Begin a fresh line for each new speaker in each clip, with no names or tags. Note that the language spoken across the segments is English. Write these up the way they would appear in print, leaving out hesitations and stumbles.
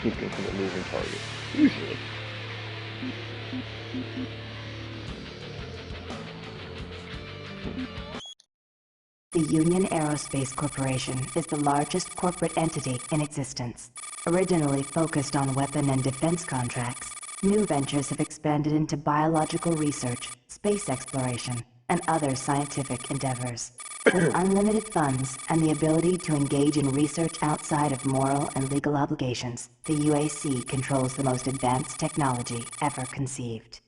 keeping from a moving target. Usually.
The Union Aerospace Corporation is the largest corporate entity in existence. Originally focused on weapon and defense contracts, new ventures have expanded into biological research, space exploration, and other scientific endeavors. With unlimited funds and the ability to engage in research outside of moral and legal obligations, the UAC controls the most advanced technology ever conceived.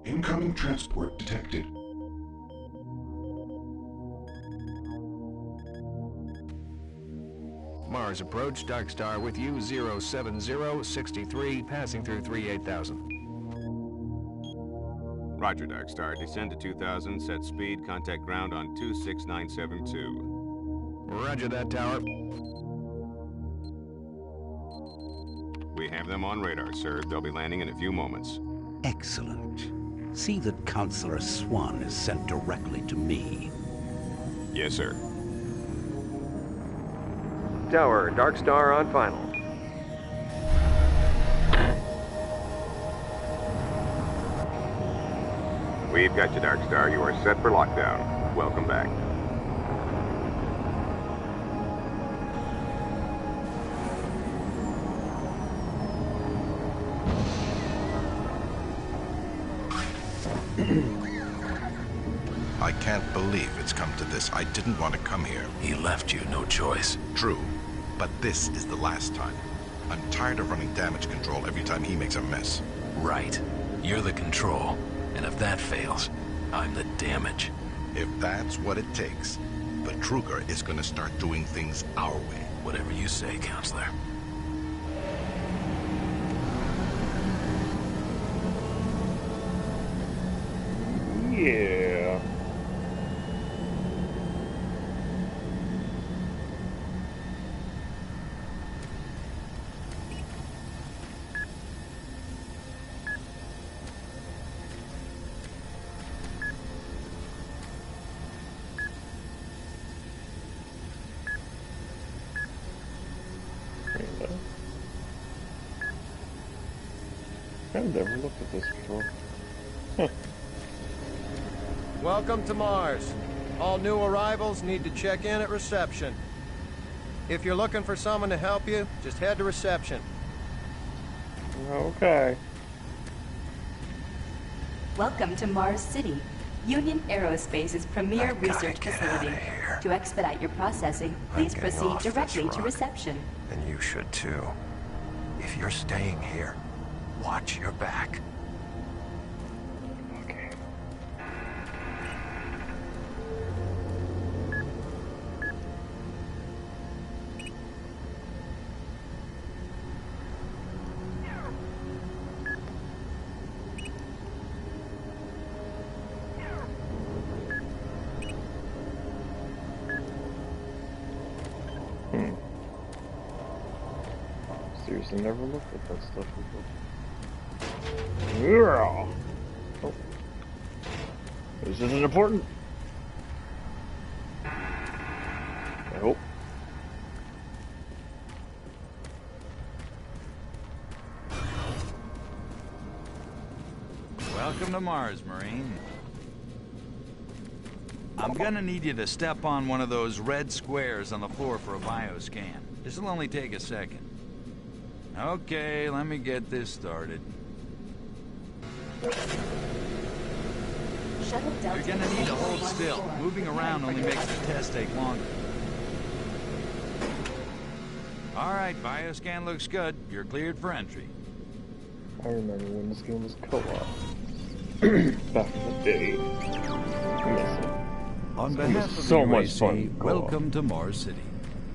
Incoming transport detected.
Mars approach, Dark Star with you, 07063, passing through 38,000.
Roger, Dark Star. Descend to 2000, set speed, contact ground on 26972.
Roger that, Tower.
We have them on radar, sir. They'll be landing in a few moments.
Excellent. See that Counselor Swan is sent directly to me.
Yes, sir.
Tower, Dark Star on final.
We've got you, Dark Star. You are set for lockdown. Welcome back.
I can't believe it's come to this. I didn't want to come here.
He left you no choice.
True, but this is the last time. I'm tired of running damage control every time he makes a mess.
Right. You're the control. And if that fails, I'm the damage.
If that's what it takes, the Kruger is gonna start doing things our way.
Whatever you say, Counselor.
Yeah. I've never looked at this before. Huh.
Welcome to Mars. All new arrivals need to check in at reception. If you're looking for someone to help you, just head to reception.
Okay.
Welcome to Mars City, Union Aerospace's premier research facility. To expedite your processing, please proceed directly to reception.
And you should too. If you're staying here, watch your back.
Okay. Seriously, never looked at that stuff before. Oh. This isn't important. I hope.
Welcome to Mars, Marine. I'm gonna need you to step on one of those red squares on the floor for a bioscan. This'll only take a second. Okay, let me get this started. You're gonna need to hold still. Moving around only makes the test take longer. Alright, bioscan looks good. You're cleared for entry.
I remember when this game was co-op. Back in the day. I miss it.
On behalf of
so
the
much
UAC,
fun.
welcome to Mars City.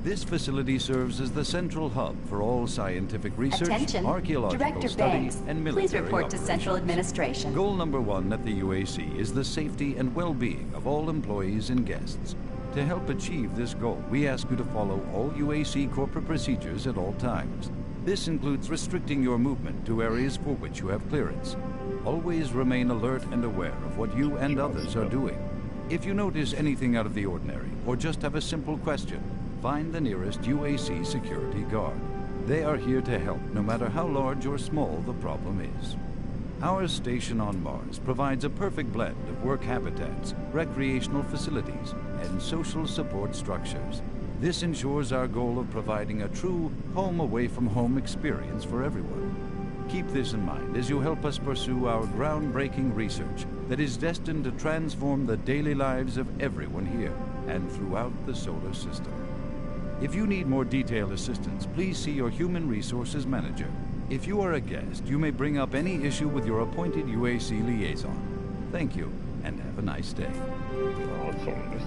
This facility serves as the central hub for all scientific research,
Attention,
archaeological
Director
study,
Banks,
and military
please report to
operations.
Central Administration.
Goal number 1 at the UAC is the safety and well-being of all employees and guests. To help achieve this goal, we ask you to follow all UAC corporate procedures at all times. This includes restricting your movement to areas for which you have clearance. Always remain alert and aware of what you and others are doing. If you notice anything out of the ordinary, or just have a simple question, find the nearest UAC security guard. They are here to help, no matter how large or small the problem is. Our station on Mars provides a perfect blend of work habitats, recreational facilities, and social support structures. This ensures our goal of providing a true home-away-from-home experience for everyone. Keep this in mind as you help us pursue our groundbreaking research that is destined to transform the daily lives of everyone here and throughout the solar system. If you need more detailed assistance, please see your Human Resources Manager. If you are a guest, you may bring up any issue with your appointed UAC liaison. Thank you, and have a nice day.
Oh, it's so nice.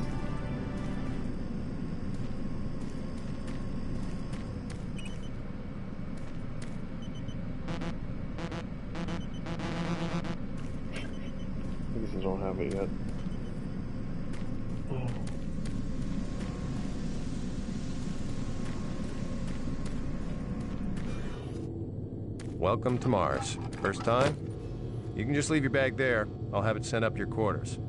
I guess I don't have it yet.
Welcome to Mars. First time? You can just leave your bag there. I'll have it sent up your quarters.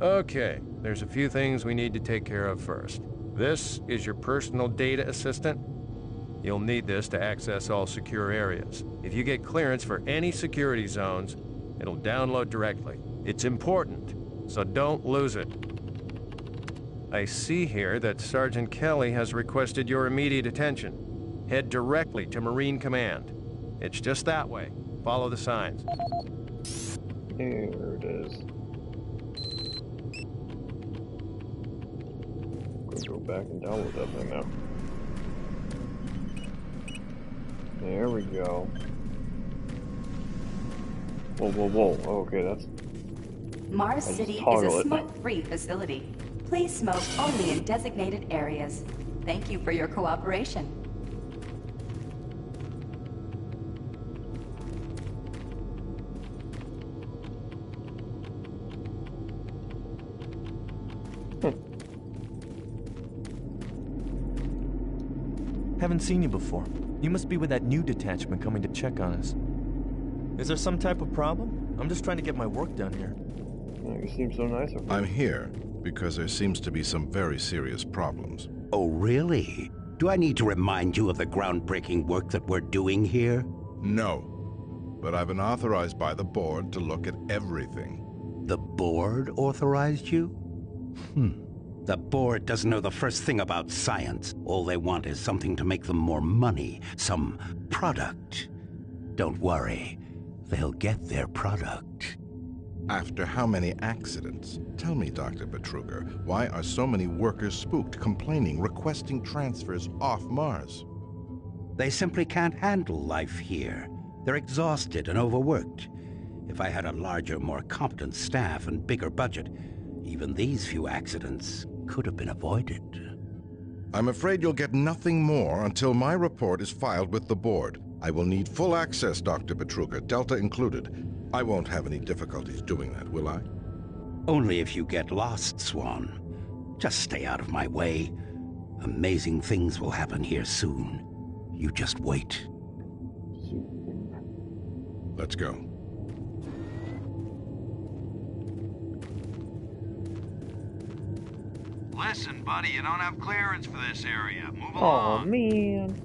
Okay, there's a few things we need to take care of first. This is your personal data assistant. You'll need this to access all secure areas. If you get clearance for any security zones, it'll download directly. It's important, so don't lose it. I see here that Sergeant Kelly has requested your immediate attention. Head directly to Marine Command. It's just that way. Follow the signs.
There it is. I'm gonna go back and download that thing now. There we go. Whoa, whoa, whoa. Okay, that's...
Mars City is a smoke-free facility. Please smoke only in designated areas. Thank you for your cooperation.
Haven't seen you before. You must be with that new detachment coming to check on us. Is there some type of problem? I'm just trying to get my work done here.
You seem so nice.
I'm here because there seems to be some very serious problems.
Oh, really? Do I need to remind you of the groundbreaking work that we're doing here?
No. But I've been authorized by the board to look at everything.
The board authorized you? The board doesn't know the first thing about science. All they want is something to make them more money, some product. Don't worry, they'll get their product.
After how many accidents? Tell me, Dr. Betruger, why are so many workers spooked, complaining, requesting transfers off Mars?
They simply can't handle life here. They're exhausted and overworked. If I had a larger, more competent staff and bigger budget, even these few accidents could have been avoided.
I'm afraid you'll get nothing more until my report is filed with the board. I will need full access, Dr. Betruger, Delta included. I won't have any difficulties doing that, will I?
Only if you get lost, Swan. Just stay out of my way. Amazing things will happen here soon. You just wait.
Let's go.
Listen, buddy, you don't have clearance for this area. Move
Oh,
along.
man.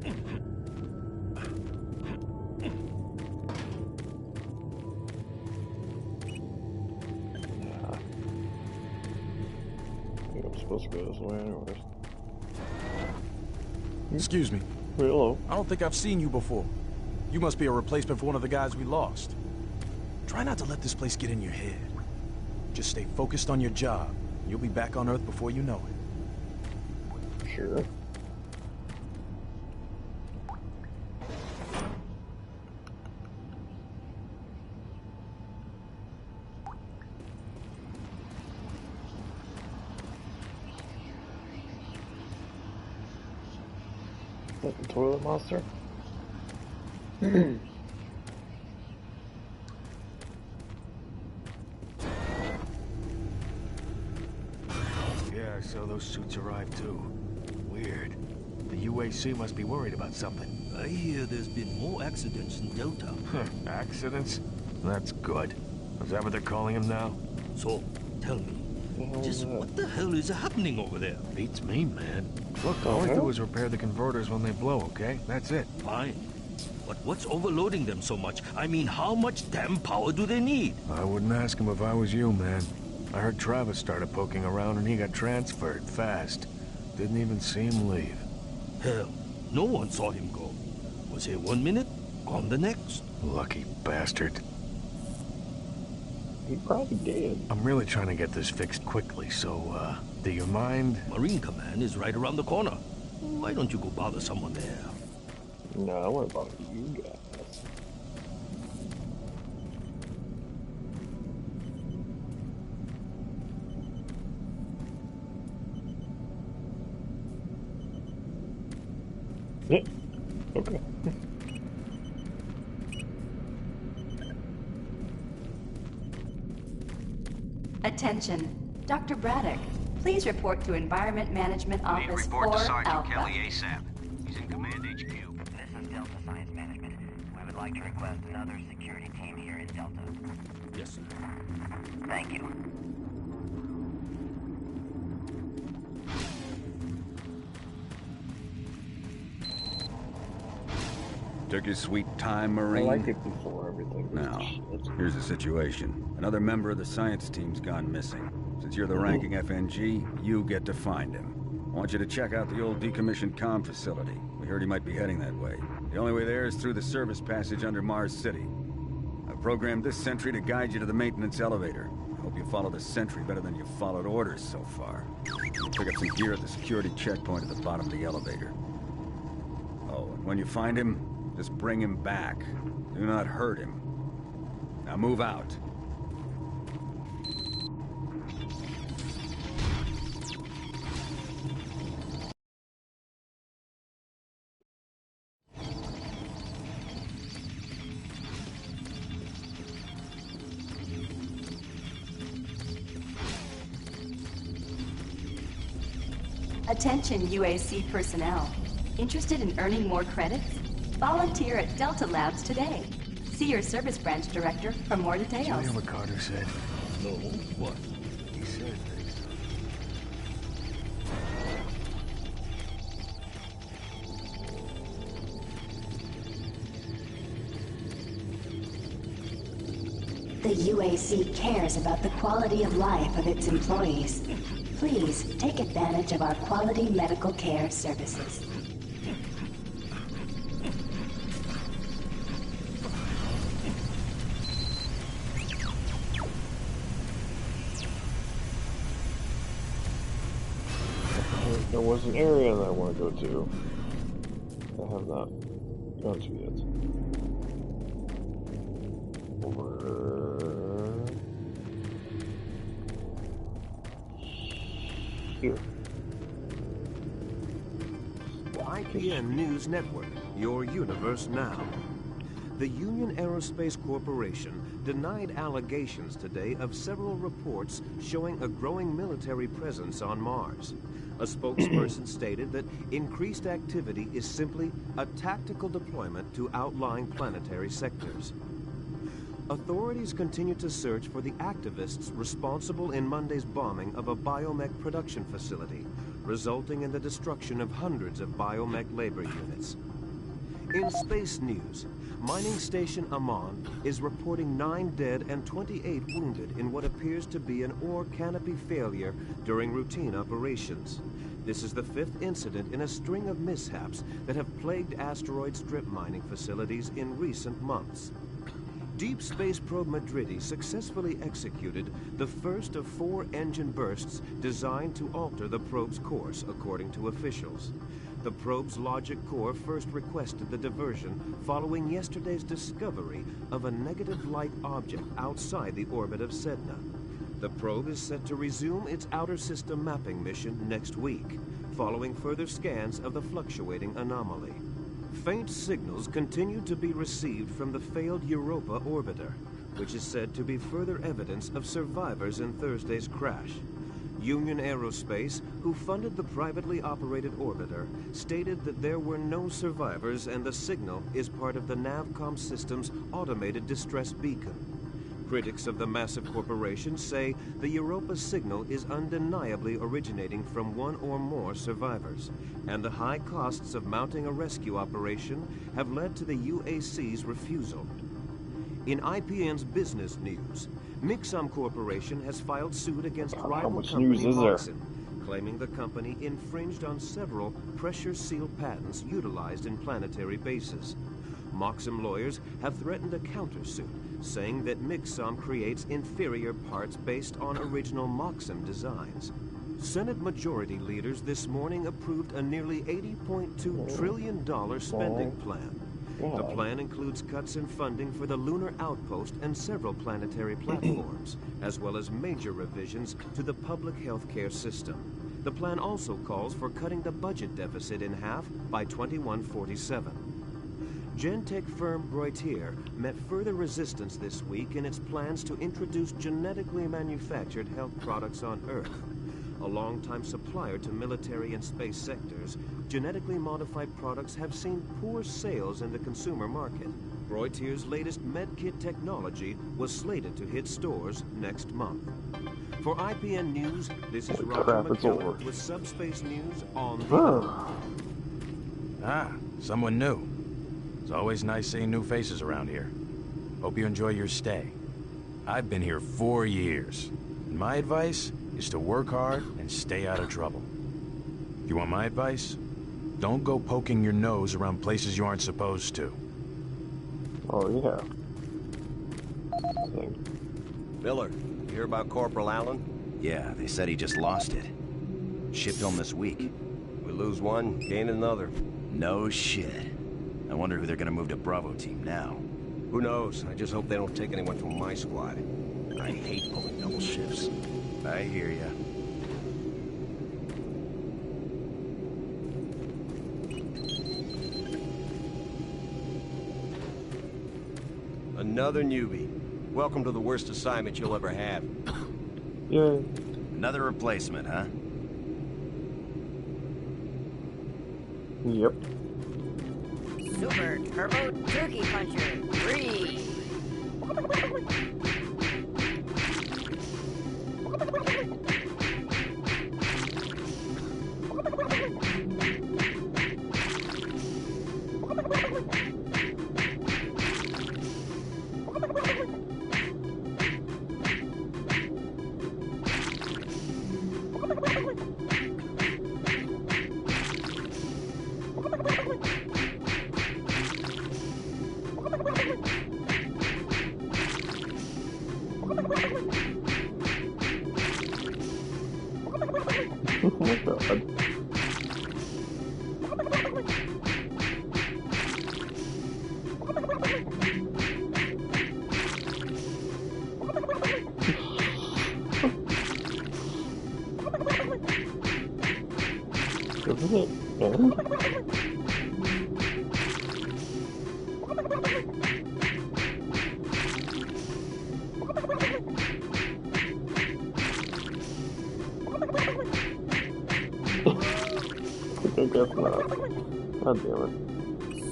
I think I'm supposed to go this way anyways.
Excuse me.
Wait, hello.
I don't think I've seen you before. You must be a replacement for one of the guys we lost. Try not to let this place get in your head. Just stay focused on your job. You'll be back on Earth before you know it.
Sure. Is that the toilet monster?
saw those suits arrive too. Weird. The UAC must be worried about something.
I hear there's been more accidents in Delta.
Accidents? That's good. Is that what they're calling them now?
So, tell me, just what the hell is happening over there?
Beats me, man. Look, all I do is repair the converters when they blow, okay? That's it.
Fine. But what's overloading them so much? I mean, how much damn power do they need?
I wouldn't ask him if I was you, man. I heard Travis started poking around and he got transferred fast. Didn't even see him leave.
Hell, no one saw him go. Was here 1 minute, gone the next.
Lucky bastard.
He probably did.
I'm really trying to get this fixed quickly, so, do you mind?
Marine Command is right around the corner. Why don't you go bother someone there?
No, I want to bother you guys. Yeah. Okay.
Attention. Dr. Braddock, please report to Environment Management Office 4
report to Sergeant
Alpha.
Kelly ASAP. He's in Command HQ. This is Delta Science Management. We would like to request another security team here in Delta.
Yes, sir.
Thank you.
Took your sweet time, Marine.
I like it before everything.
Now, here's the situation. Another member of the science team's gone missing. Since you're the ranking FNG, you get to find him. I want you to check out the old decommissioned comm facility. We heard he might be heading that way. The only way there is through the service passage under Mars City. I've programmed this sentry to guide you to the maintenance elevator. I hope you follow the sentry better than you've followed orders so far. You'll pick up some gear at the security checkpoint at the bottom of the elevator. Oh, and when you find him, just bring him back. Do not hurt him. Now move out.
Attention UAC personnel. Interested in earning more credits? Volunteer at Delta Labs today. See your service branch director for more details.
Did you hear what Carter said?
No, what?
He said
The UAC cares about the quality of life of its employees. Please take advantage of our quality medical care services.
There was an area that I want to go to. I have not gone to yet. Over here.
IPN News Network, your universe now. The Union Aerospace Corporation denied allegations today of several reports showing a growing military presence on Mars. A spokesperson stated that increased activity is simply a tactical deployment to outlying planetary sectors. Authorities continue to search for the activists responsible in Monday's bombing of a biomech production facility, resulting in the destruction of hundreds of biomech labor units. In space news, mining station Amman is reporting 9 dead and 28 wounded in what appears to be an ore canopy failure during routine operations. This is the 5th incident in a string of mishaps that have plagued asteroid strip mining facilities in recent months. Deep Space Probe Madridi successfully executed the first of 4 engine bursts designed to alter the probe's course, according to officials. The probe's logic core first requested the diversion following yesterday's discovery of a negative light object outside the orbit of Sedna. The probe is set to resume its outer system mapping mission next week, following further scans of the fluctuating anomaly. Faint signals continue to be received from the failed Europa orbiter, which is said to be further evidence of survivors in Thursday's crash. Union Aerospace, who funded the privately operated orbiter, stated that there were no survivors and the signal is part of the Navcom system's automated distress beacon. Critics of the massive corporation say the Europa signal is undeniably originating from one or more survivors, and the high costs of mounting a rescue operation have led to the UAC's refusal. In IPN's business news, Mixom Corporation has filed suit against rival company Moxon, claiming the company infringed on several pressure-sealed patents utilized in planetary bases. Moxon lawyers have threatened a countersuit, saying that Mixom creates inferior parts based on original Moxon designs. Senate Majority leaders this morning approved a nearly $80.2 trillion spending plan. The plan includes cuts in funding for the lunar outpost and several planetary platforms, as well as major revisions to the public health care system. The plan also calls for cutting the budget deficit in half by 2147. Gentech firm Breuer met further resistance this week in its plans to introduce genetically manufactured health products on Earth. A longtime supplier to military and space sectors, genetically modified products have seen poor sales in the consumer market. Breuer's latest medkit technology was slated to hit stores next month. For IPN News, this is Roger McKellar with Subspace News on the...
Ah, someone new. It's always nice seeing new faces around here. Hope you enjoy your stay. I've been here 4 years, and my advice is to work hard and stay out of trouble. If you want my advice, don't go poking your nose around places you aren't supposed to.
Oh, yeah.
Miller, you hear about Corporal Allen?
Yeah, they said he just lost it. Shipped home this week.
We lose one, gain another.
No shit. I wonder who they're gonna move to Bravo team now.
Who knows? I just hope they don't take anyone from my squad.
I hate pulling double shifts. I hear ya.
Another newbie. Welcome to the worst assignment you'll ever have.
Yay.
Another replacement, huh?
Yep.
Super Turbo Turkey Puncher 3.
Oh my god. Doesn't it end? I guess not. God damn it.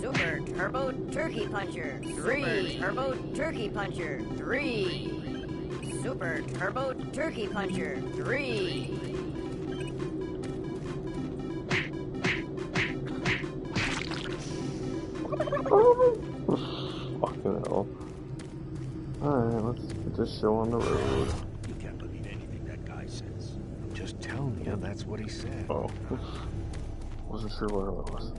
Super Turbo Turkey Puncher 3. Super Turbo Turkey Puncher 3. Super Turbo Turkey Puncher 3.
Fucking hell. Alright, let's get this show on the road.
You can't believe anything that guy says.
I'm just telling you, that's what he said.
Oh. Wasn't sure where it was.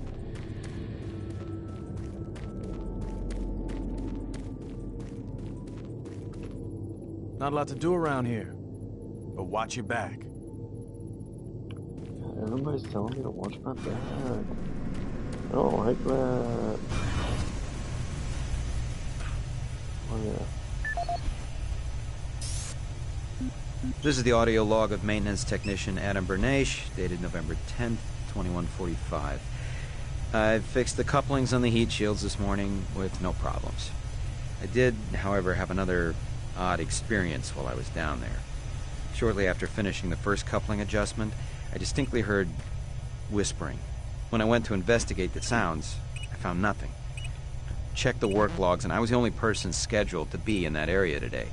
Not a lot to do around here, but watch your back.
Everybody's telling me to watch my back. I don't like that. Oh yeah.
This is the audio log of maintenance technician Adam Bernache, dated November 10th, 2145. I fixed the couplings on the heat shields this morning with no problems. I did, however, have another odd experience while I was down there. Shortly after finishing the first coupling adjustment, I distinctly heard whispering. When I went to investigate the sounds, I found nothing. I checked the work logs, and I was the only person scheduled to be in that area today.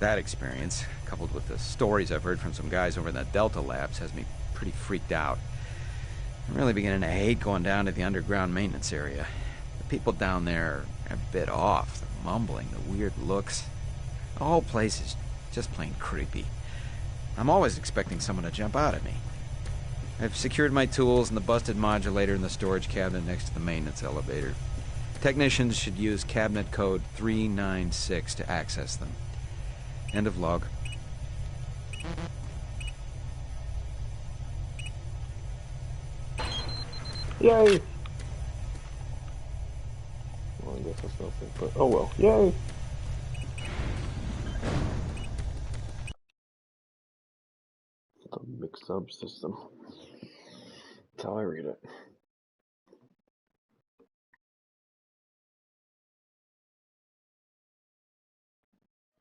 That experience, coupled with the stories I've heard from some guys over in the Delta labs, has me pretty freaked out. I'm really beginning to hate going down to the underground maintenance area. The people down there are a bit off. The mumbling, the weird looks. The whole place is just plain creepy. I'm always expecting someone to jump out at me. I've secured my tools and the busted modulator in the storage cabinet next to the maintenance elevator. Technicians should use cabinet code 396 to access them. End of log.
Yay! Well, I guess that's nothing, but oh well. Yay! The mix-up system. That's how I read it.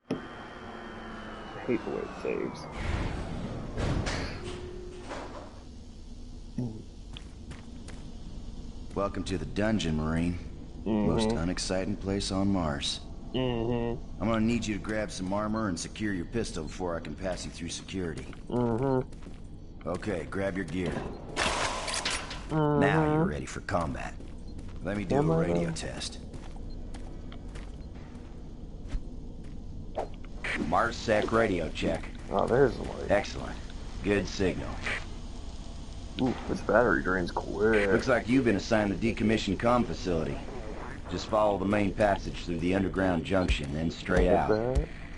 I hate the way it saves.
Welcome to the dungeon, Marine. Most unexciting place on Mars. I'm gonna need you to grab some armor and secure your pistol before I can pass you through security. Okay, grab your gear. Now you're ready for combat. Let me do a radio test. MarsSec radio check.
Oh, there's the light.
Excellent. Good signal.
Ooh, this battery drains quick.
Looks like you've been assigned the decommissioned comm facility. Just follow the main passage through the underground junction, then straight out.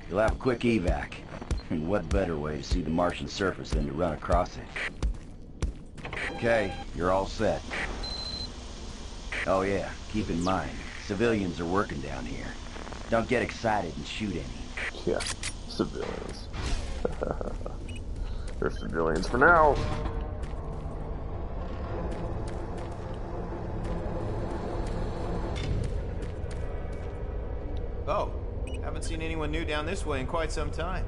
You'll have a quick evac. And what better way to see the Martian surface than to run across it? Okay, you're all set. Oh yeah, keep in mind, civilians are working down here. Don't get excited and shoot any.
Yeah, civilians. They're civilians for now.
Oh, haven't seen anyone new down this way in quite some time.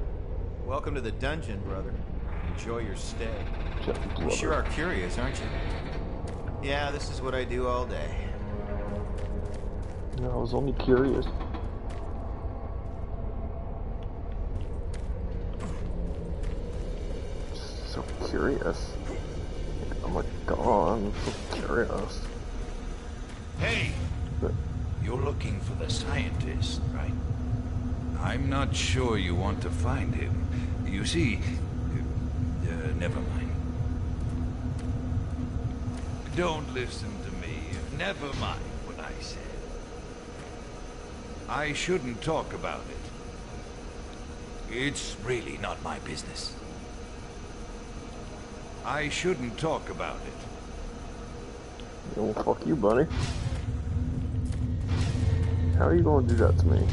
Welcome to the dungeon, brother. Enjoy your stay. You sure are curious, aren't you? Yeah, this is what I do all day.
No, I was only curious. So curious. I'm like, gone. I'm so curious.
Hey! You're looking for the scientist, right? I'm not sure you want to find him. You see... never mind. Don't listen to me. Never mind what I said. I shouldn't talk about it. It's really not my business. I shouldn't talk about it.
Well, fuck you, buddy. How are you going to do that to me?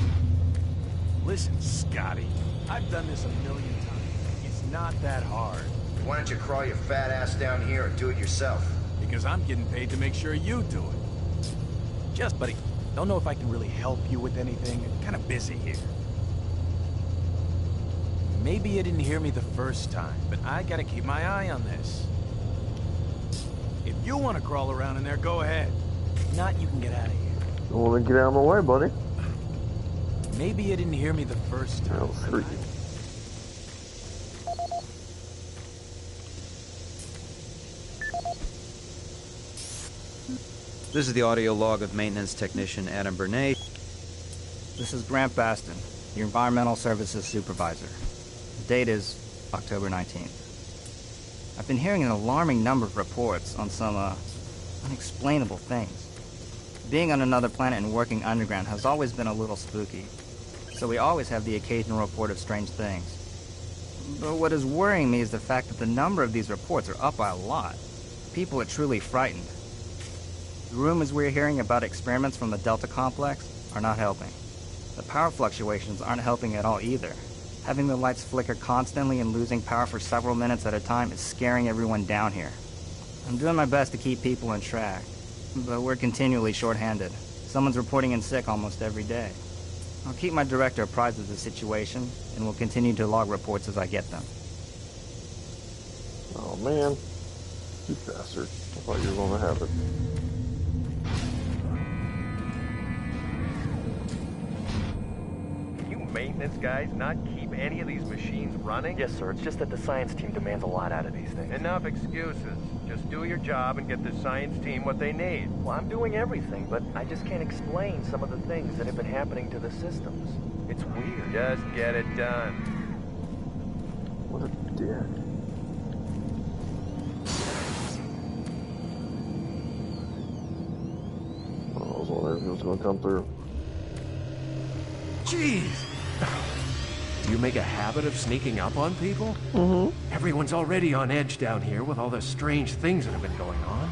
Listen, Scotty. I've done this 1,000,000 times. It's not that hard.
Why don't you crawl your fat ass down here and do it yourself?
Because I'm getting paid to make sure you do it. Just, buddy, don't know if I can really help you with anything. I'm kind of busy here. Maybe you didn't hear me the first time, but I gotta keep my eye on this. If you want to crawl around in there, go ahead. If not, you can get out of here.
Well, then get out of my way, buddy.
Maybe you didn't hear me the first time.
Oh, screw you.
This is the audio log of maintenance technician Adam Bernays.
This is Grant Baston, your environmental services supervisor. The date is October 19th. I've been hearing an alarming number of reports on some, unexplainable things. Being on another planet and working underground has always been a little spooky, so we always have the occasional report of strange things. But what is worrying me is the fact that the number of these reports are up by a lot. People are truly frightened. The rumors we're hearing about experiments from the Delta Complex are not helping. The power fluctuations aren't helping at all either. Having the lights flicker constantly and losing power for several minutes at a time is scaring everyone down here. I'm doing my best to keep people on track, but we're continually short-handed. Someone's reporting in sick almost every day. I'll keep my director apprised of the situation, and will continue to log reports as I get them.
Oh man, you bastard. I thought you were going to have it.
Maintenance guys not keep any of these machines running?
Yes, sir. It's just that the science team demands a lot out of these things.
Enough excuses. Just do your job and get the science team what they need.
Well, I'm doing everything, but I just can't explain some of the things that have been happening to the systems. It's weird.
Just get it done.
What a dick. I was wondering if he was going to come through.
Jeez! Do you make a habit of sneaking up on people?
Mm-hmm.
Everyone's already on edge down here with all the strange things that have been going on.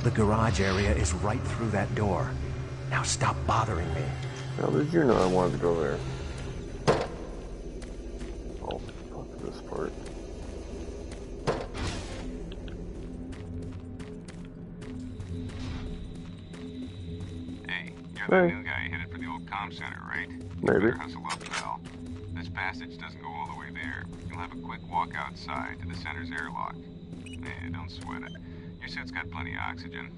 The garage area is right through that door. Now stop bothering me.
How did you know I wanted to go there? Oh, fuck this part.
Hey, you're the new guy headed for the old comm center, right?
Maybe.
Better hustle up, pal. This passage doesn't go all the way there. You'll have a quick walk outside to the center's airlock. Don't sweat it. Your suit's got plenty of oxygen.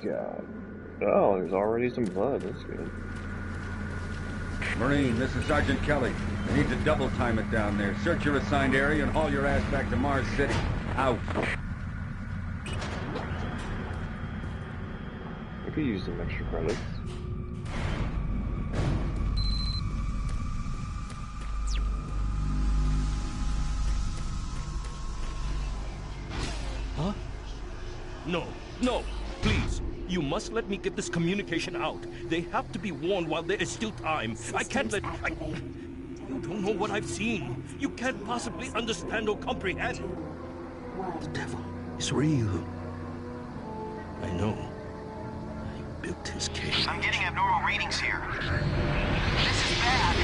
God. Oh, there's already some blood. That's good.
Marine, this is Sergeant Kelly. I need to double time it down there. Search your assigned area and haul your ass back to Mars City. Out.
I could use some extra credits.
Huh? No, no, please. You must let me get this communication out. They have to be warned while there is still time. I can't let... You don't know what I've seen. You can't possibly understand or comprehend. The devil is real. I know. I built his cave.
I'm getting abnormal readings here. This is bad.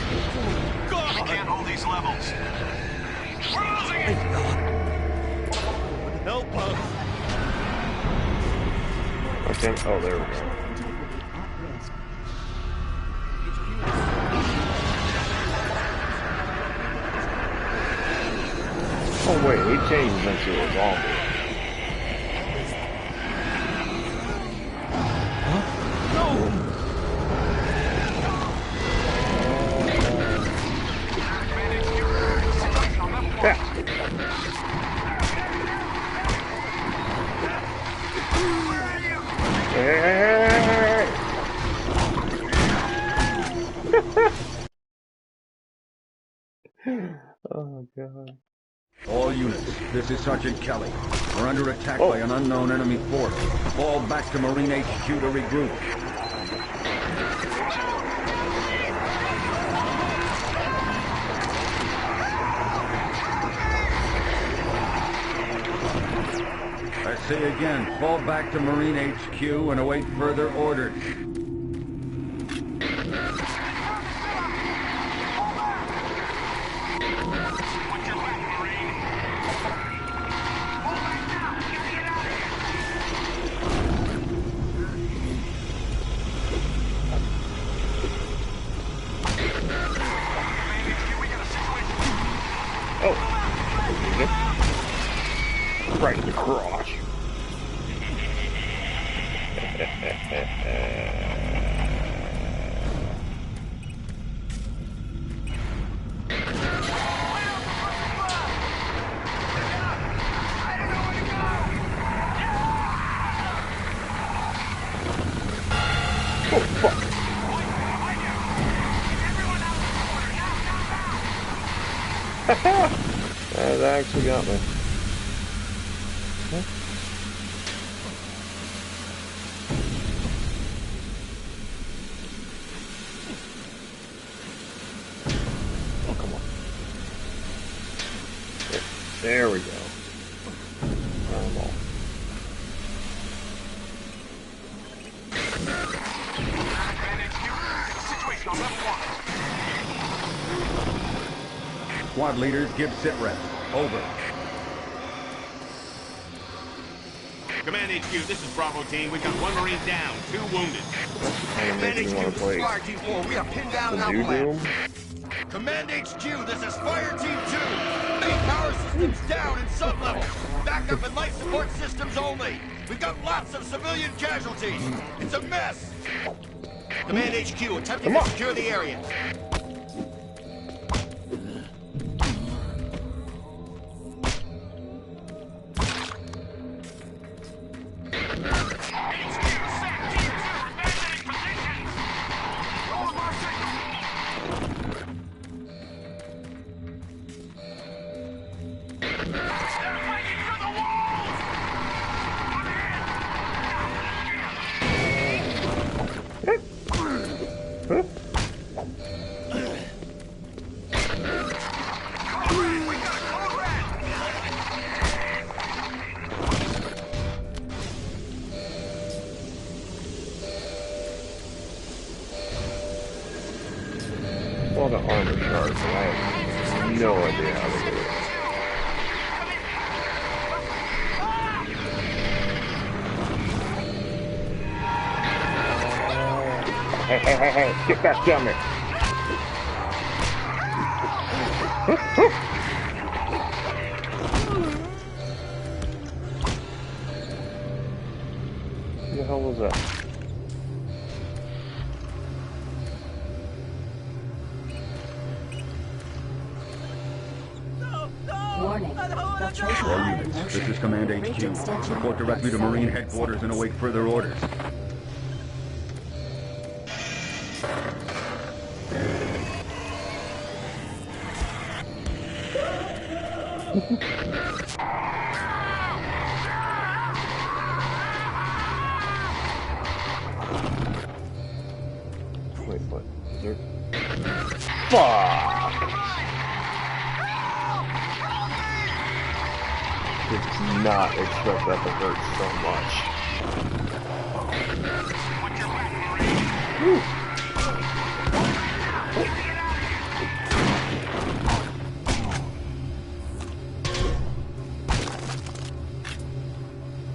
God!
We can't hold these levels. We're losing it!
Help us!
Okay. Oh, there we go. Oh wait, he changed into a zombie. Oh god.
All units, this is Sergeant Kelly. We're under attack by an unknown enemy force. Fall back to Marine HQ to regroup. I say again, fall back to Marine HQ and await further orders.
Right in the crotch. Oh fuck. That actually got me. Huh? Oh, come on. There we go.
Squad leaders, give sit rep. Over.
Command HQ, this is Bravo team. We've got 1 Marine down, 2 wounded.
Command HQ, this is Fire Team 4. We are pinned down and outflanked.
Command HQ, this is Fire Team 2. Main power systems down in sub-level. Backup and life support systems only. We've got lots of civilian casualties. It's a mess. Command HQ, attempting to secure the area.
All the armor shards, and I have no idea how to do it. Hey, get back down there. What the hell was that?
Warning. Filtration
All
in
units,
motion.
this is Command
Breach
HQ.
extension
Report directly to Marine Headquarters and await further orders.
Wait, what? Is there... Fuck! Did not expect that to hurt so much. Whew.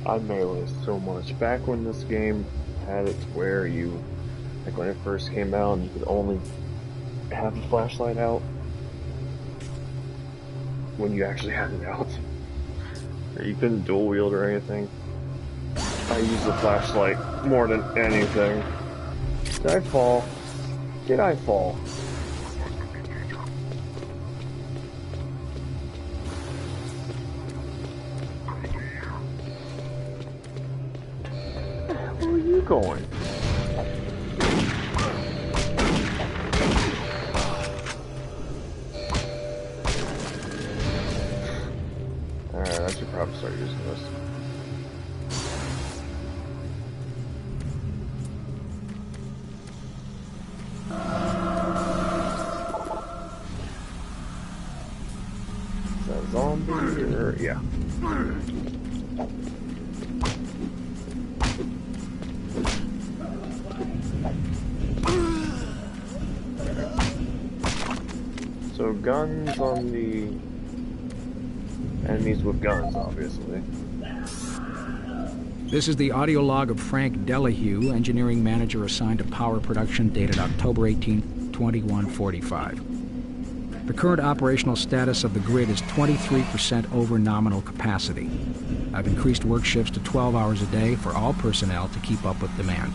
I melee so much. Back when this game had it where you, like when it first came out, and you could only have the flashlight out when you actually had it out. Or you couldn't dual wield or anything. I use the flashlight more than anything. Did I fall? Did I fall? Where are you going? Alright, I should probably start using this. Is that a zombie or... yeah. So guns on the enemies with guns, obviously.
This is the audio log of Frank Delahue, engineering manager assigned to power production, dated October 18, 2145. The current operational status of the grid is 23% over nominal capacity. I've increased work shifts to 12 hours a day for all personnel to keep up with demand.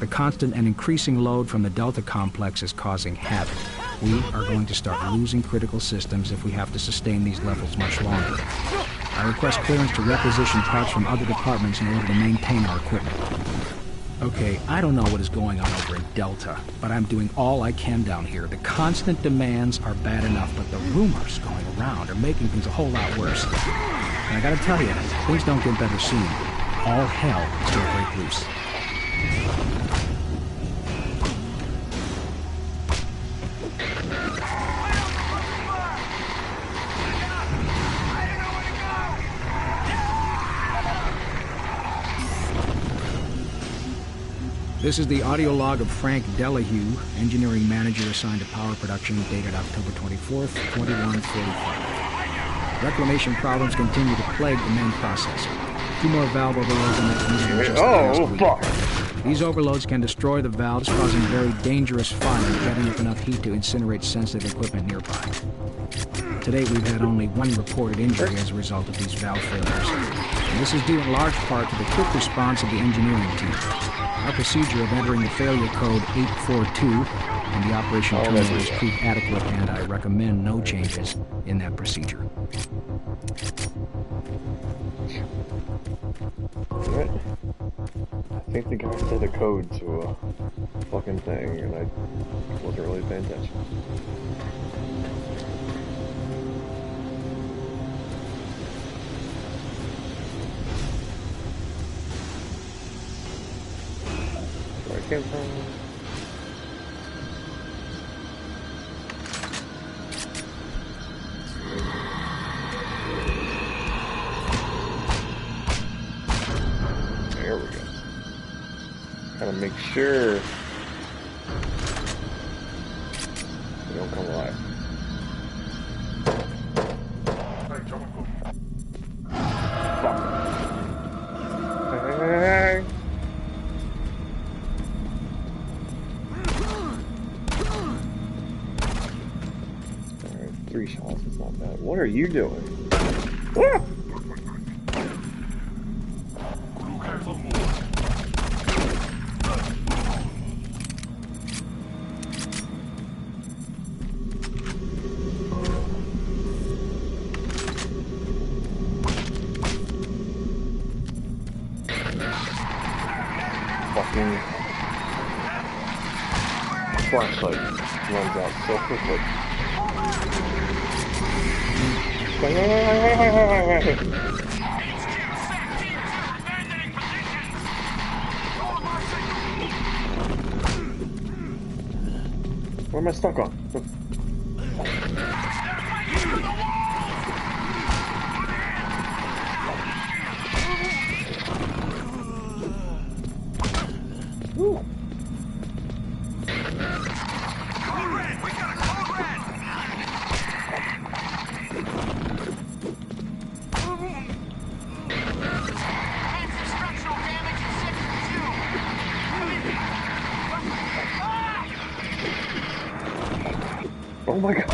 The constant and increasing load from the Delta complex is causing havoc. We are going to start losing critical systems if we have to sustain these levels much longer. I request clearance to requisition parts from other departments in order to maintain our equipment. Okay, I don't know what is going on over in Delta, but I'm doing all I can down here. The constant demands are bad enough, but the rumors going around are making things a whole lot worse. And I gotta tell you, things don't get better soon. All hell is gonna break loose. This is the audio log of Frank Delahue, engineering manager assigned to power production, dated October 24th, 2145. Reclamation problems continue to plague the main processor. 2 more valve overloads in that fuse just last week.
Fuck.
These overloads can destroy the valves, causing very dangerous fire and getting up enough heat to incinerate sensitive equipment nearby. To date, we've had only 1 reported injury as a result of these valve failures. And this is due in large part to the quick response of the engineering team. Our procedure of entering the failure code 842 and the operation terminal is proved adequate, and I recommend no changes in that procedure.
Alright. I think the guy said a code to a fucking thing, and I wasn't really paying attention. Where I came from. There we go. Gotta make sure we don't come alive. Fuck. Hey. Alright, 3 shots is not bad. What are you doing? Ah! Fucking flashlight runs out so quickly. What am I stuck on? Ooh. Oh my god.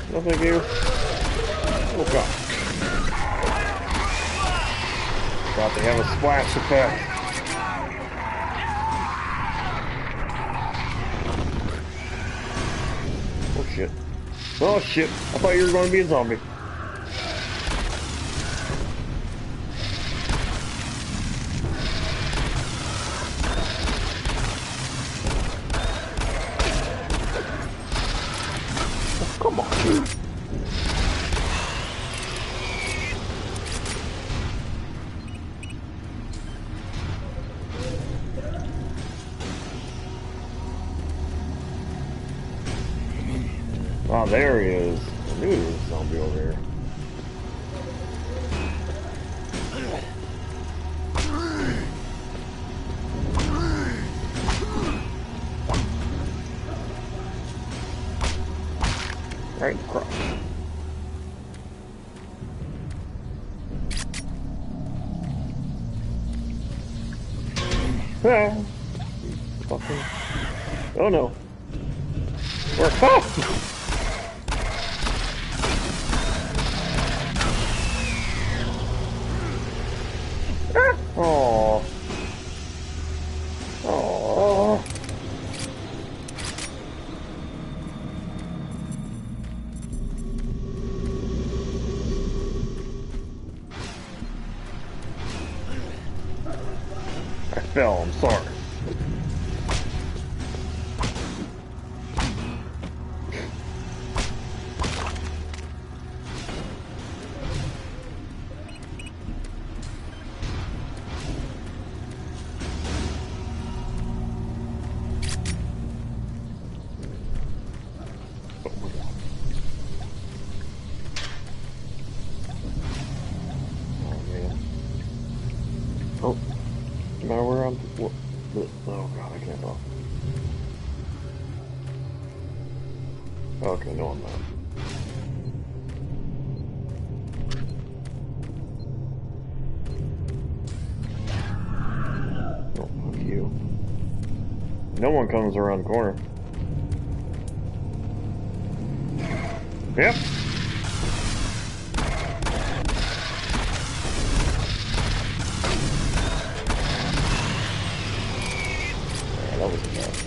No thank you. Oh god. Thought they have a splash effect. Oh shit. Oh shit. I thought you were going to be a zombie. Come on, dude. Oh, there he is. I knew he was zombie over here. Right across. Ah. Fucking. Oh no. We're Oh. Oh. I fell, I'm sorry. Oh, now we're on. What? Oh god, I can't talk. Okay, no, I'm not. Oh, fuck you. No one comes around the corner. Yep. That was enough.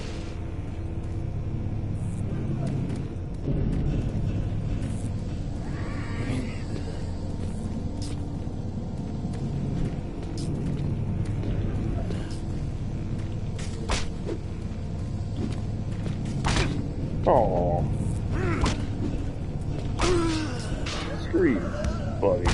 Oh, screw you, buddy.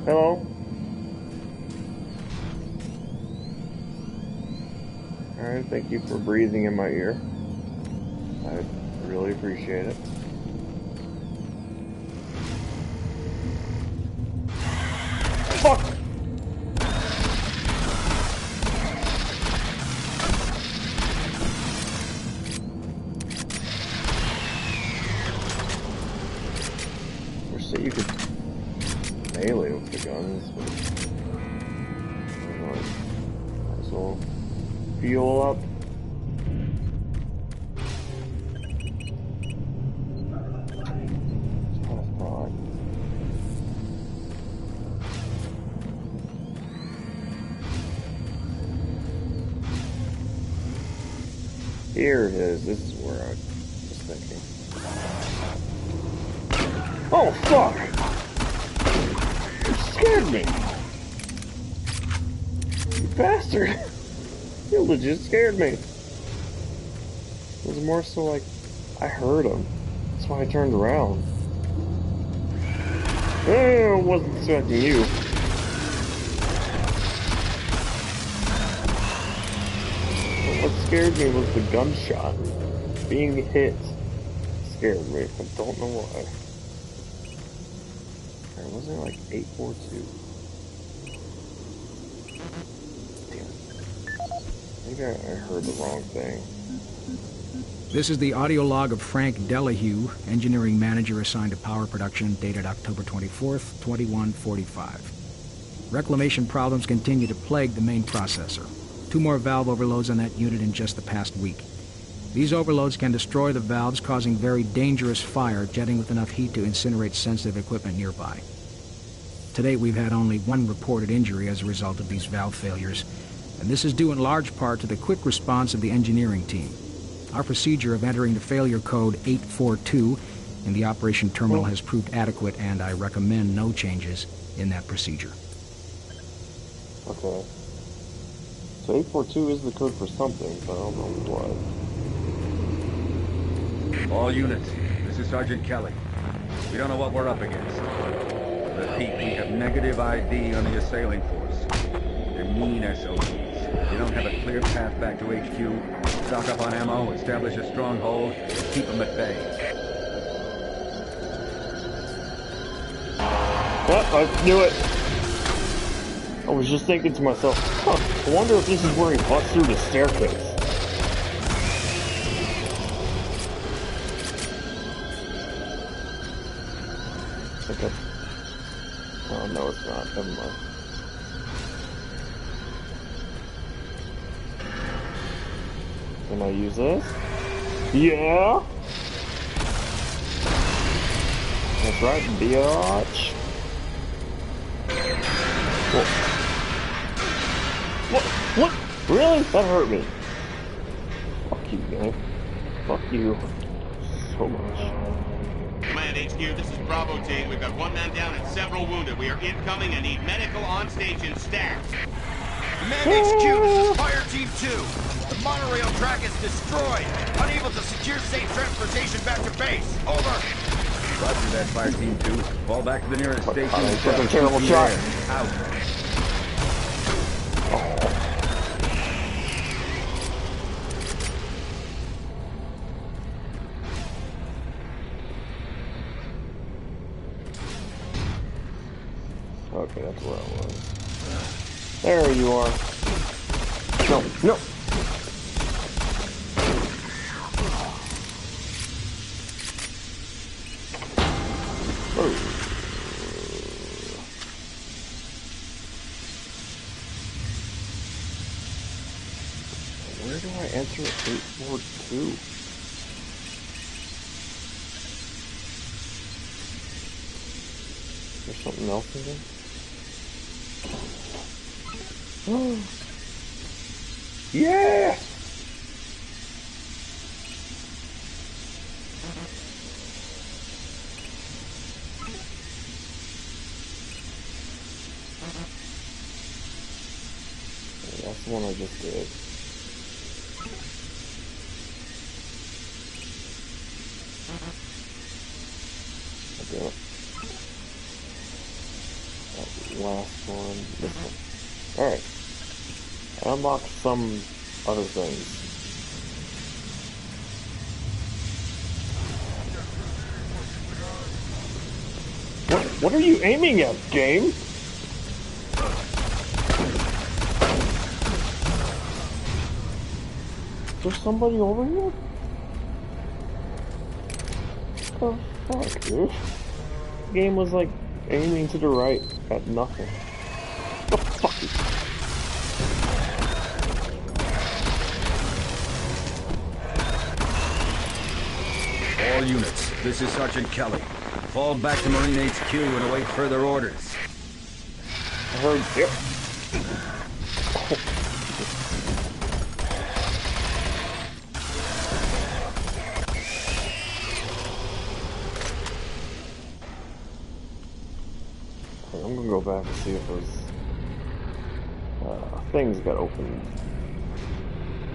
Hello? Alright, thank you for breathing in my ear. I really appreciate it. Fuck! Wish that you could melee with the guns, but might as well fuel up. Here it is. This is where I was thinking. Oh fuck! You scared me! You bastard! You legit scared me. It was more so like I heard him. That's why I turned around. I wasn't expecting you. What scared me was the gunshot. Being hit scared me. I don't know why. Alright, wasn't it like 842? Damn. I think I heard the wrong thing.
This is the audio log of Frank Delahue, engineering manager assigned to power production, dated October 24th, 2145. Reclamation problems continue to plague the main processor. 2 more valve overloads on that unit in just the past week. These overloads can destroy the valves, causing very dangerous fire, jetting with enough heat to incinerate sensitive equipment nearby. To date, we've had only 1 reported injury as a result of these valve failures, and this is due in large part to the quick response of the engineering team. Our procedure of entering the failure code 842 in the operation terminal has proved adequate, and I recommend no changes in that procedure.
Okay. So 842 is the code for something, but I don't know what.
All units, this is Sergeant Kelly. We don't know what we're up against. Repeat, we have negative ID on the assailing force. They're mean SOBs.
You don't have a clear path back to HQ. Stock up on ammo, establish a stronghold, keep them at bay.
Yep, I knew it. I was just thinking to myself, huh, I wonder if this is where he busts through the staircase. Okay. Oh, no, it's not. Never mind. Can I use this? Yeah! That's right, biatch. What? Really? That hurt me. Fuck you, man. Fuck you. So much.
Command HQ, this is Bravo team. We've got one man down and several wounded. We are incoming and need medical on station stat.
Command HQ, this is Fire Team 2. The monorail track is destroyed. Unable to secure safe transportation back to base. Over.
Roger that, Fire Team 2. Fall back to the nearest station.
I took a terrible shot.
Out.
Okay, that's where I was. There you are. No, no. Oh. Where do I enter 842? There's something else in there? Yeah! That's the one I just did. Okay. That's the last one. This one. Alright. Unlock some other things. What are you aiming at, game? Is there somebody over here? Oh fuck, dude. The game was like aiming to the right at nothing. What the fuck is
All units, this is Sergeant Kelly. Fall back to Marine HQ and await further orders.
I heard, yep. I'm gonna go back and see if those things got opened.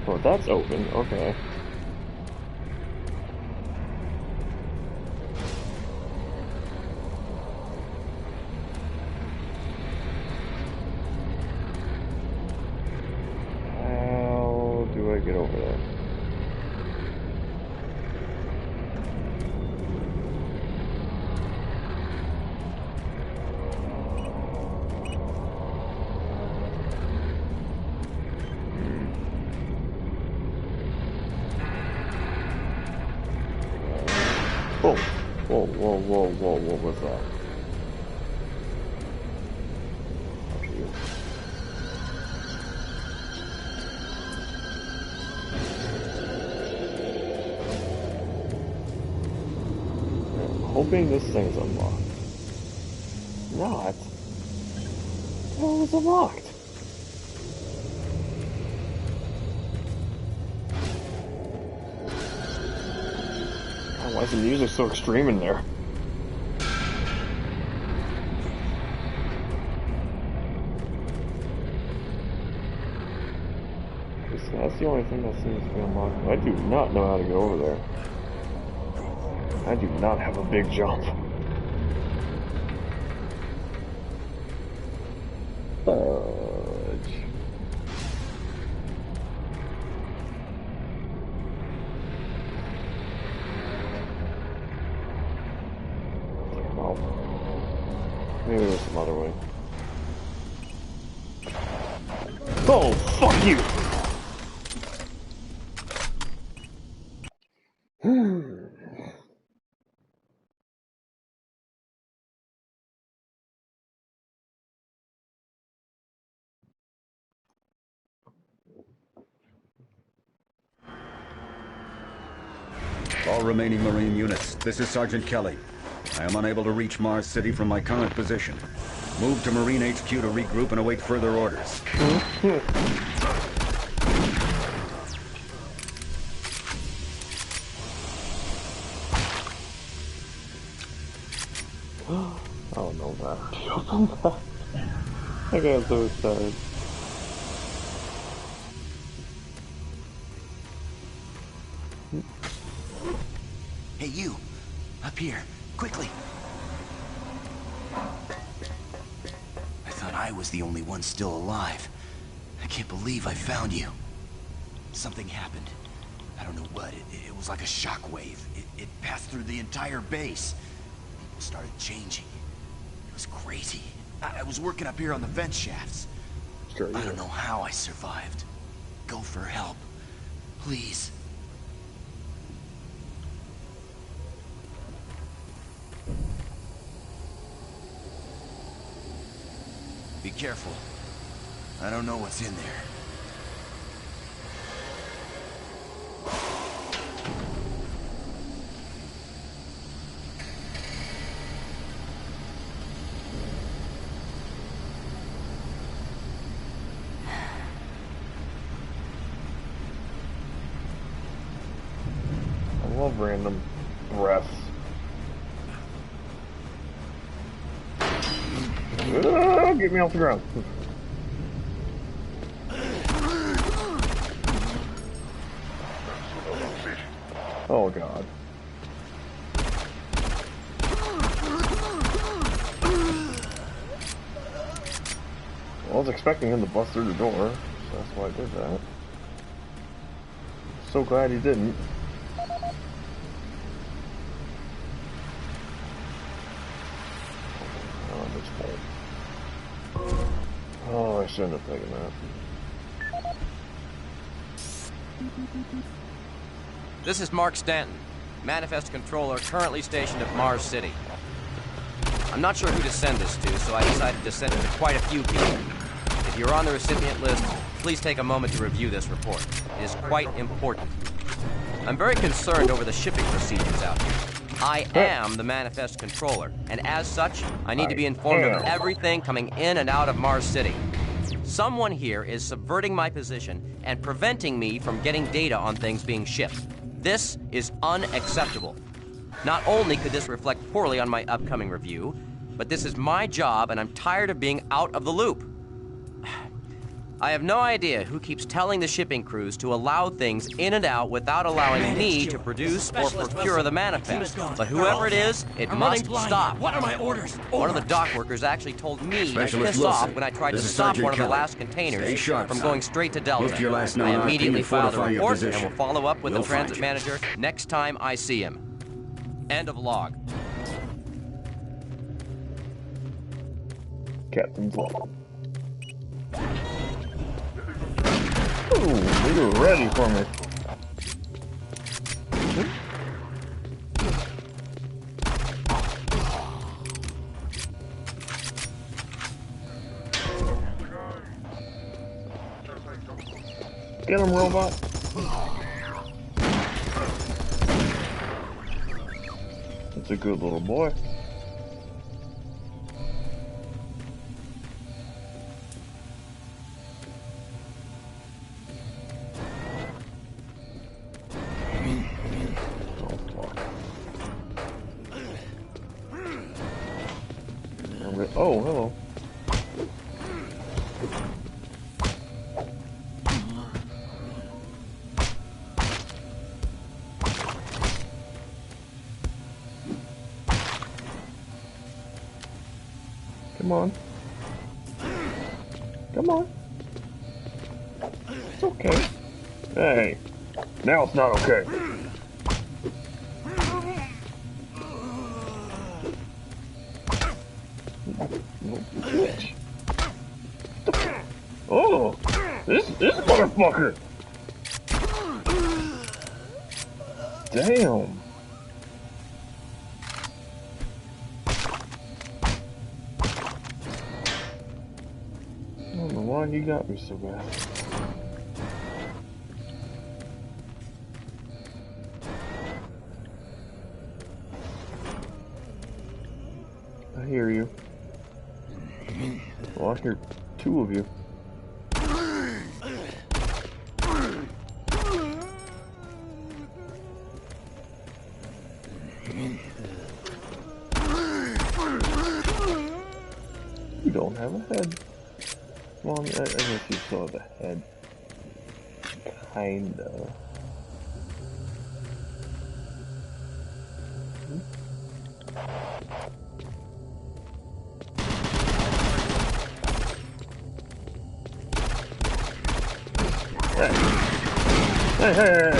Oh, that's open, okay. How do I get over there? Oh, whoa, whoa, whoa, whoa, what was that? Okay. I'm hoping this thing's unlocked. Not. Oh, it's unlocked. Why is the music so extreme in there? That's the only thing that seems to be unlocked. I do not know how to go over there. I do not have a big jump. Fudge. Maybe there's some other way. Oh, fuck you!
All remaining Marine units, this is Sergeant Kelly. I am unable to reach Mars City from my current position. Move to Marine HQ to regroup and await further orders.
Oh no, that. I got so excited.
Hey, you! Up here, quickly! I thought I was the only one still alive. I can't believe I found you. Something happened. I don't know what. It was like a shockwave. It passed through the entire base. People started changing. It was crazy. I was working up here on the vent shafts.
Sure,
I don't know how I survived. Go for help. Please. Be careful. I don't know what's in there.
I love random breaths. Get me off the ground. Oh god. Well, I was expecting him to bust through the door, so that's why I did that. So glad he didn't. Oh, I shouldn't have taken that.
This is Mark Stanton, Manifest Controller, currently stationed at Mars City. I'm not sure who to send this to, so I decided to send it to quite a few people. If you're on the recipient list, please take a moment to review this report. It is quite important. I'm very concerned over the shipping procedures out here. I am the Manifest Controller, and as such, I need to be informed of everything coming in and out of Mars City. Someone here is subverting my position and preventing me from getting data on things being shipped. This is unacceptable. Not only could this reflect poorly on my upcoming review, but this is my job and I'm tired of being out of the loop. I have no idea who keeps telling the shipping crews to allow things in and out without allowing me to produce or procure the manifest. But whoever it is, it must stop.
What are my orders?
One of the dock workers actually told me to piss off when I tried to stop one of the last containers from going straight to Delta. I immediately filed a report and will follow up with the transit manager next time I see him. End of log.
Captain's log. Ooh, you're ready for me. Get him, robot. That's a good little boy. Oh, hello. Come on. Come on. It's okay. Hey, now it's not okay. motherfucker! Damn! I don't know why you got me so bad. I hear you. Well, I hear two of you. You don't have a head. Well, I guess you still have a head. Kinda. Hey, hey, hey!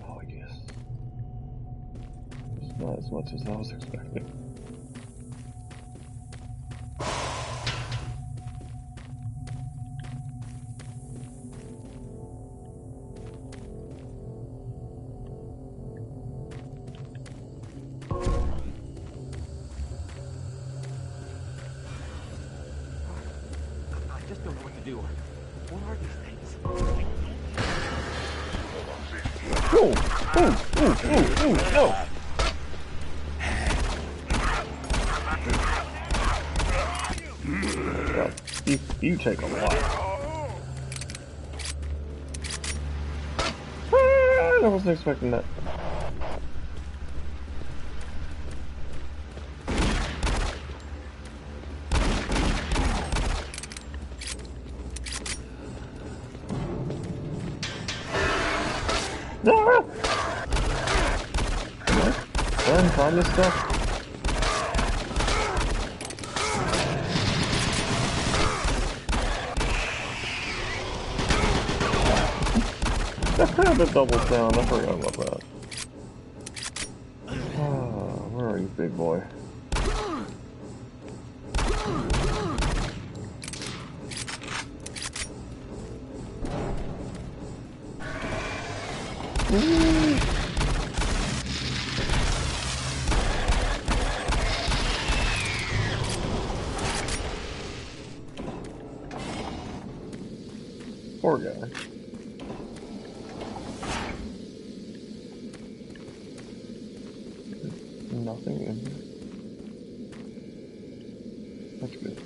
Oh, yes. It's not as much as I was expecting.
I just don't know what to do. What are these things?
No! You take a while. I wasn't expecting that. Find this stuff. The double down, I forgot about that. Where are you, big boy? Poor guy. Nothing in here. That's good.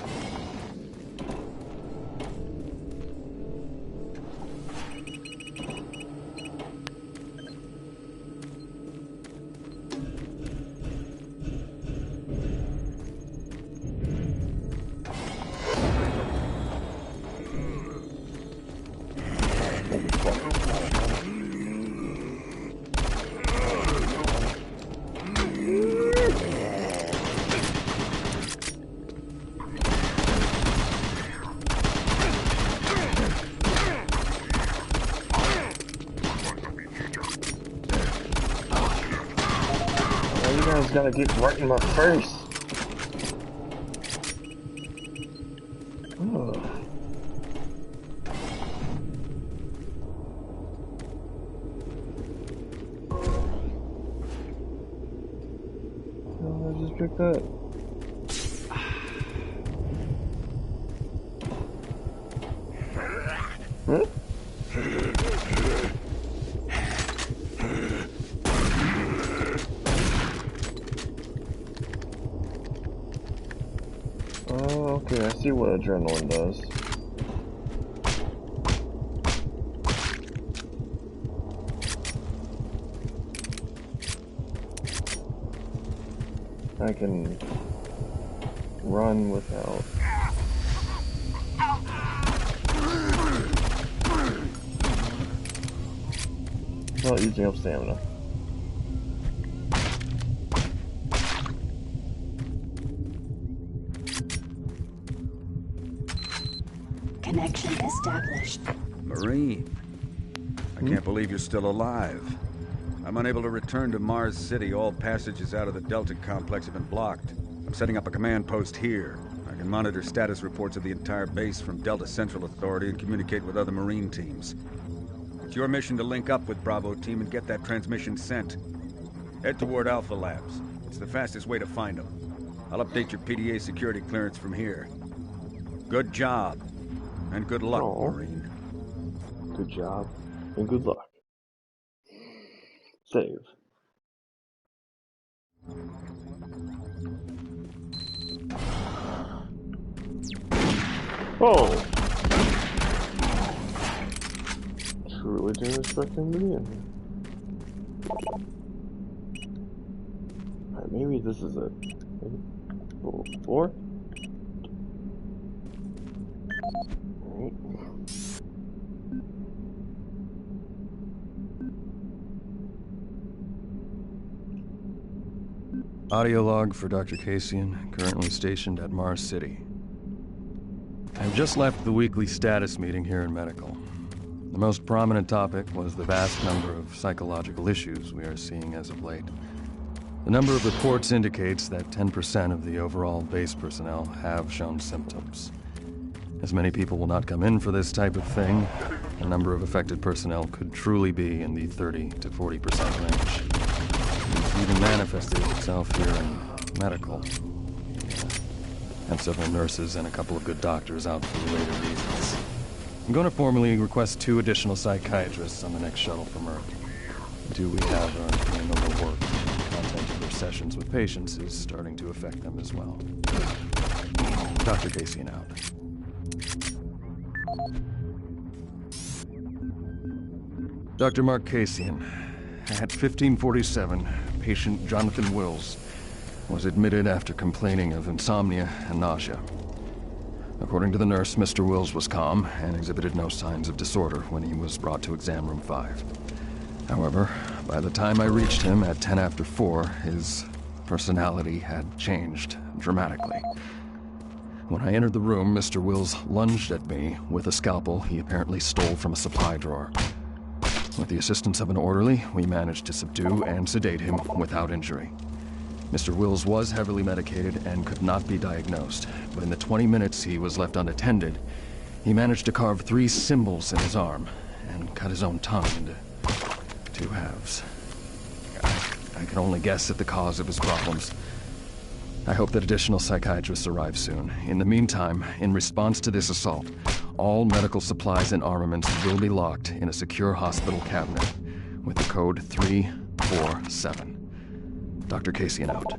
Gotta get right in my face. Ugh. Oh, I just picked that. Huh? Okay, I see what adrenaline does. I can run without. Without using up stamina.
Connection established.
Marine, I can't believe you're still alive. I'm unable to return to Mars City. All passages out of the Delta complex have been blocked. I'm setting up a command post here. I can monitor status reports of the entire base from Delta Central Authority and communicate with other Marine teams. It's your mission to link up with Bravo Team and get that transmission sent. Head toward Alpha Labs. It's the fastest way to find them. I'll update your PDA security clearance from here. Good job. And good luck, Marine.
Good job. And good luck. Save. Oh! Truly didn't expect him to be in here. Alright, maybe this is it. Level 4? Alright.
Audio log for Dr. Kasian, currently stationed at Mars City. I've just left the weekly status meeting here in Medical. The most prominent topic was the vast number of psychological issues we are seeing as of late. The number of reports indicates that 10% of the overall base personnel have shown symptoms. As many people will not come in for this type of thing, the number of affected personnel could truly be in the 30 to 40% range. It's even manifested itself here in Medical. I have several nurses and a couple of good doctors out for related reasons. I'm going to formally request 2 additional psychiatrists on the next shuttle from Earth. The 2 we have are being overworked. The content of their sessions with patients is starting to affect them as well. Dr. Kasian out. Dr. Mark Kasian. At 1547, patient Jonathan Wills was admitted after complaining of insomnia and nausea. According to the nurse, Mr. Wills was calm and exhibited no signs of disorder when he was brought to exam room 5. However, by the time I reached him at 10 after 4, his personality had changed dramatically. When I entered the room, Mr. Wills lunged at me with a scalpel he apparently stole from a supply drawer. With the assistance of an orderly, we managed to subdue and sedate him without injury. Mr. Wills was heavily medicated and could not be diagnosed, but in the 20 minutes he was left unattended, he managed to carve 3 symbols in his arm and cut his own tongue into 2 halves. I can only guess at the cause of his problems. I hope that additional psychiatrists arrive soon. In the meantime, in response to this assault, all medical supplies and armaments will be locked in a secure hospital cabinet with the code 347. Dr. Kasian out.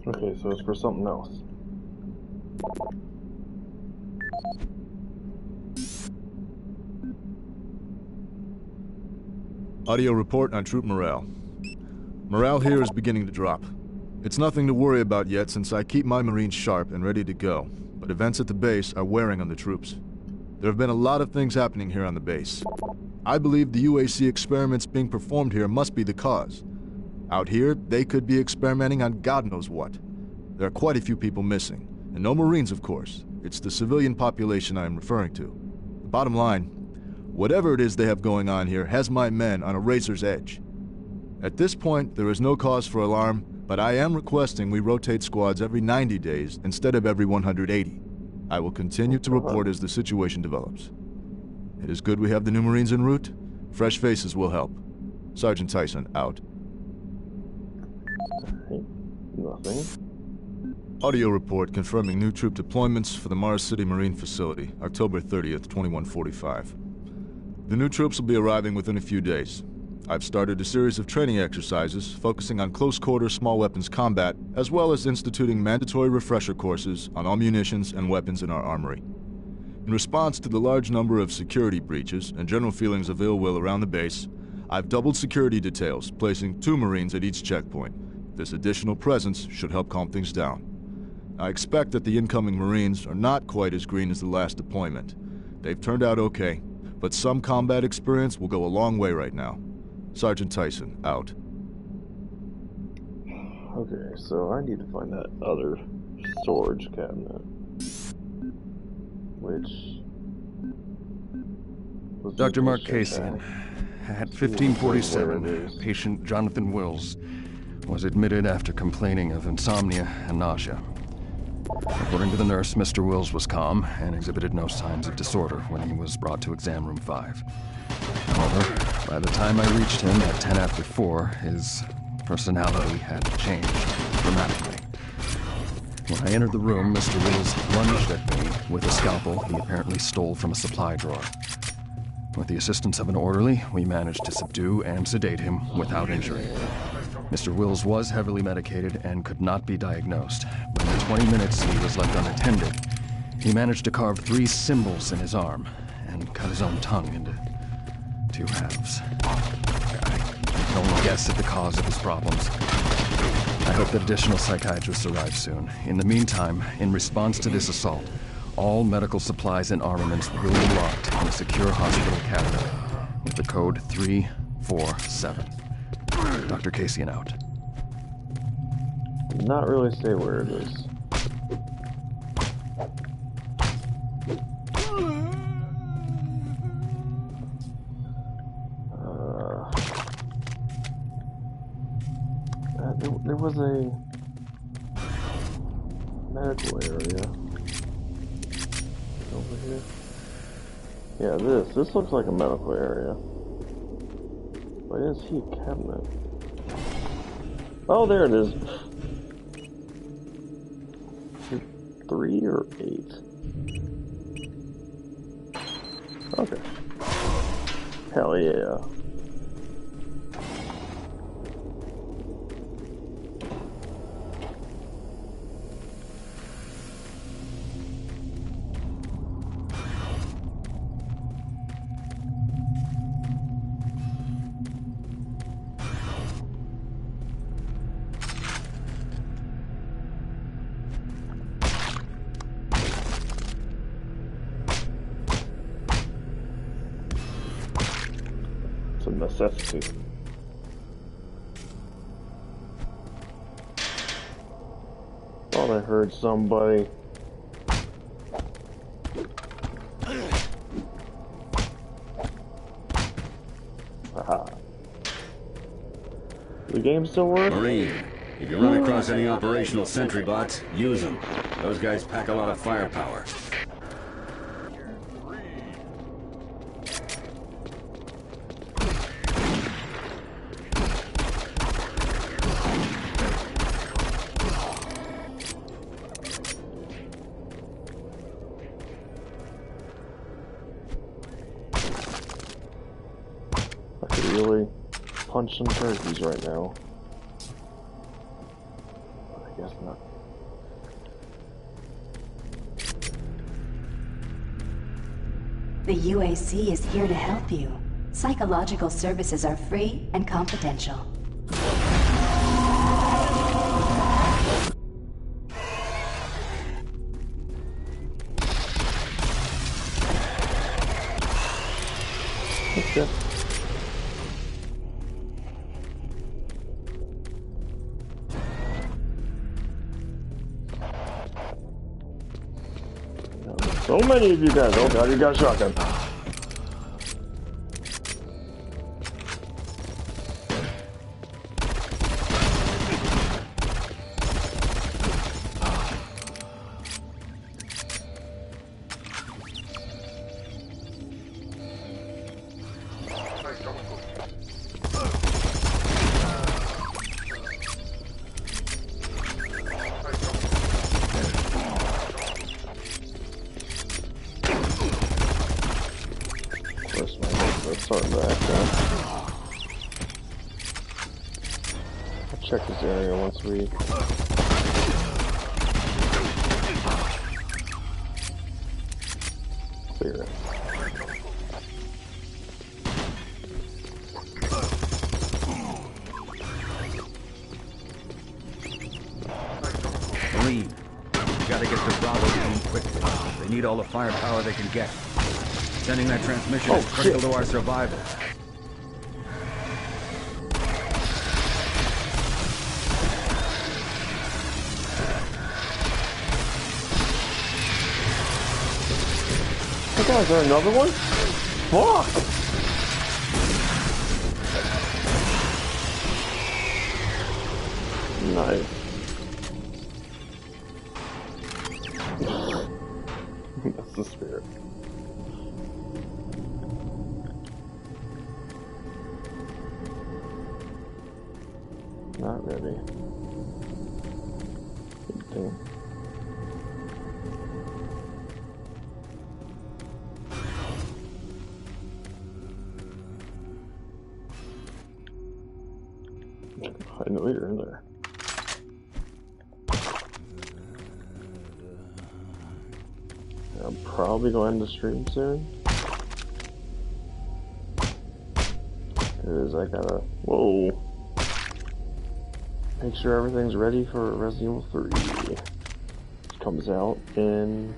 Okay, so it's for something else.
Audio report on troop morale. Morale here is beginning to drop. It's nothing to worry about yet since I keep my Marines sharp and ready to go, but events at the base are wearing on the troops. There have been a lot of things happening here on the base. I believe the UAC experiments being performed here must be the cause. Out here, they could be experimenting on God knows what. There are quite a few people missing, and no Marines, of course. It's the civilian population I am referring to. The bottom line, whatever it is they have going on here has my men on a razor's edge. At this point, there is no cause for alarm, but I am requesting we rotate squads every 90 days instead of every 180. I will continue to report as the situation develops. It is good we have the new Marines en route. Fresh faces will help. Sergeant Tyson, out.
Nothing.
Audio report confirming new troop deployments for the Mars City Marine Facility, October 30th, 2145. The new troops will be arriving within a few days. I've started a series of training exercises focusing on close-quarter small weapons combat, as well as instituting mandatory refresher courses on all munitions and weapons in our armory. In response to the large number of security breaches and general feelings of ill will around the base, I've doubled security details, placing 2 Marines at each checkpoint. This additional presence should help calm things down. I expect that the incoming Marines are not quite as green as the last deployment. They've turned out okay, but some combat experience will go a long way right now. Sergeant Tyson, out.
Okay, so I need to find that other storage cabinet. which was
Dr. Mark
shut
Kasian,
down.
at
Where
1547,
it is.
patient Jonathan Wills was admitted after complaining of insomnia and nausea. According to the nurse, Mr. Wills was calm and exhibited no signs of disorder when he was brought to exam room 5. However, by the time I reached him at 10 after 4, his personality had changed dramatically. When I entered the room, Mr. Wills lunged at me with a scalpel he apparently stole from a supply drawer. With the assistance of an orderly, we managed to subdue and sedate him without injury. Mr. Wills was heavily medicated and could not be diagnosed, but in 20 minutes he was left unattended. He managed to carve 3 symbols in his arm and cut his own tongue into 2 halves. I can only guess at the cause of his problems. I hope that additional psychiatrists arrive soon. In the meantime, in response to this assault, all medical supplies and armaments will be locked in a secure hospital cabinet with the code 347. Dr. Kasian out.
Did not really say where it is. There was a medical area over here. Yeah, this looks like a medical area. But I didn't see a cabinet. Oh, there it is. 3 or 8? Okay. Hell yeah. Necessity. Thought I heard somebody. Aha. The game still works?
Marine, if you run across any operational sentry bots, use them. Those guys pack a lot of firepower.
Really punch some turkeys right now. I guess not.
The UAC is here to help you. Psychological services are free and confidential.
Okay. So many of you guys. Oh god, you got a shotgun. Check this area once we clear it.
Marine, you gotta get to Bravo team quickly. They need all the firepower they can get. Sending that transmission is critical to our survival.
is there another one? Fuck! Nice. That's the spirit. Not ready. Good thing. I know you're in there. I'm probably going to stream soon. Because I gotta, whoa. Make sure everything's ready for Resident Evil 3. It comes out in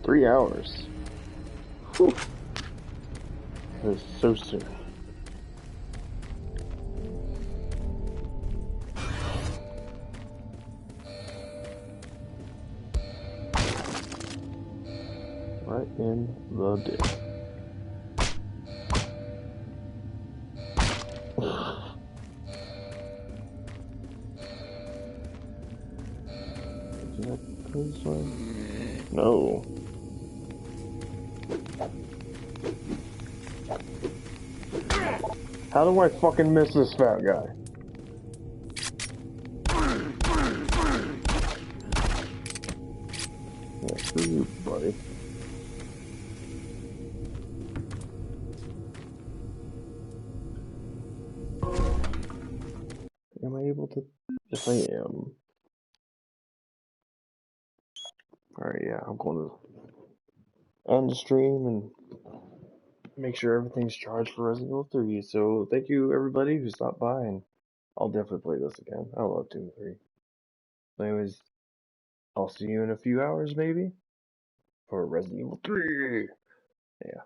3 hours. Whew. That is so soon. Right in the dick. Did I go this way? No. How do I fucking miss this fat guy? Yeah, screw you, buddy. Am I able to? Yes, I am. Alright, yeah, I'm going to end the stream and make sure everything's charged for Resident Evil 3. So, thank you everybody who stopped by, and I'll definitely play this again. I love 2 and 3. But anyways, I'll see you in a few hours, maybe, for Resident Evil 3. Yeah.